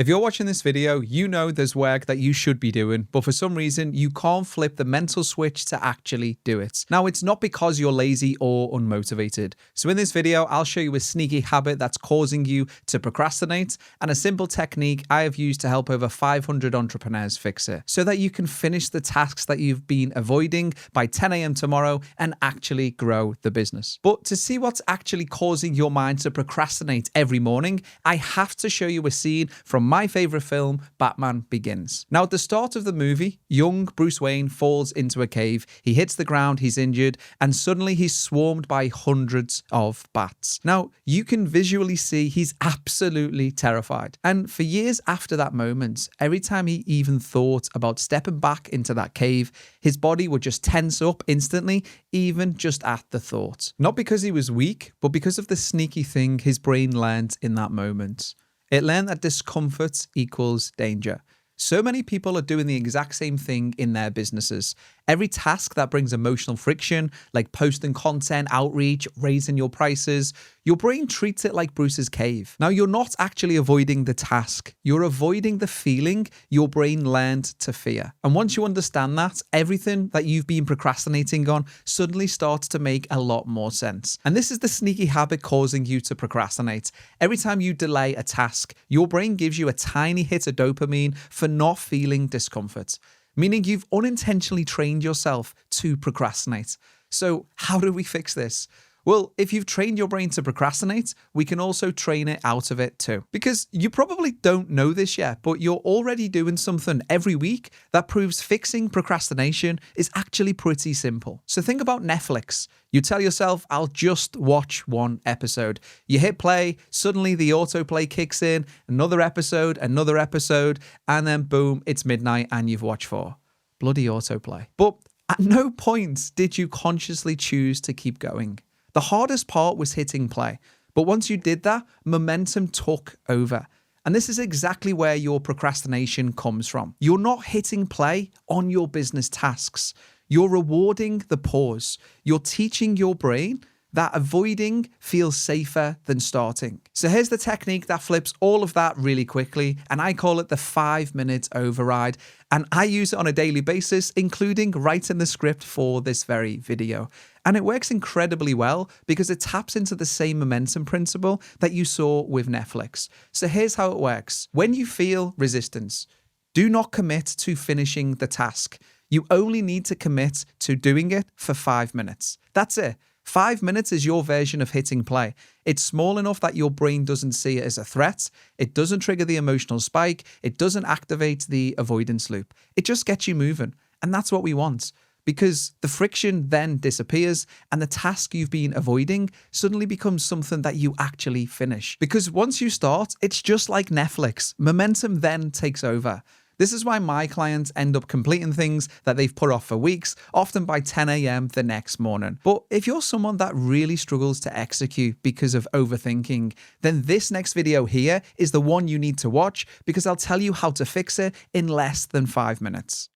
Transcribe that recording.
If you're watching this video, you know there's work that you should be doing, but for some reason, you can't flip the mental switch to actually do it. Now, it's not because you're lazy or unmotivated. So in this video, I'll show you a sneaky habit that's causing you to procrastinate and a simple technique I have used to help over 500 entrepreneurs fix it so that you can finish the tasks that you've been avoiding by 10 a.m. tomorrow and actually grow the business. But to see what's actually causing your mind to procrastinate every morning, I have to show you a scene from my favorite film, Batman Begins. Now, at the start of the movie, young Bruce Wayne falls into a cave, he hits the ground, he's injured, and suddenly he's swarmed by hundreds of bats. Now, you can visually see he's absolutely terrified. And for years after that moment, every time he even thought about stepping back into that cave, his body would just tense up instantly, even just at the thought. Not because he was weak, but because of the sneaky thing his brain learned in that moment. It learned that discomfort equals danger. So many people are doing the exact same thing in their businesses. Every task that brings emotional friction, like posting content, outreach, raising your prices, your brain treats it like Bruce's cave. Now, you're not actually avoiding the task. You're avoiding the feeling your brain learned to fear. And once you understand that, everything that you've been procrastinating on suddenly starts to make a lot more sense. And this is the sneaky habit causing you to procrastinate. Every time you delay a task, your brain gives you a tiny hit of dopamine for not feeling discomfort, meaning you've unintentionally trained yourself to procrastinate. So how do we fix this? Well, if you've trained your brain to procrastinate, we can also train it out of it too. Because you probably don't know this yet, but you're already doing something every week that proves fixing procrastination is actually pretty simple. So think about Netflix. You tell yourself, I'll just watch one episode. You hit play, suddenly the autoplay kicks in, another episode, and then boom, it's midnight and you've watched 4. Bloody autoplay. But at no point did you consciously choose to keep going. The hardest part was hitting play. But once you did that, momentum took over. And this is exactly where your procrastination comes from. You're not hitting play on your business tasks. You're rewarding the pause. You're teaching your brain that avoiding feels safer than starting. So here's the technique that flips all of that really quickly, and I call it the 5-minute override. And I use it on a daily basis, including writing the script for this very video. And it works incredibly well because it taps into the same momentum principle that you saw with Netflix. So here's how it works. When you feel resistance, do not commit to finishing the task. You only need to commit to doing it for 5 minutes. That's it. 5 minutes is your version of hitting play. It's small enough that your brain doesn't see it as a threat. It doesn't trigger the emotional spike. It doesn't activate the avoidance loop. It just gets you moving. And that's what we want. Because the friction then disappears and the task you've been avoiding suddenly becomes something that you actually finish. Because once you start, it's just like Netflix. Momentum then takes over. This is why my clients end up completing things that they've put off for weeks, often by 10 a.m. the next morning. But if you're someone that really struggles to execute because of overthinking, then this next video here is the one you need to watch because I'll tell you how to fix it in less than 5 minutes.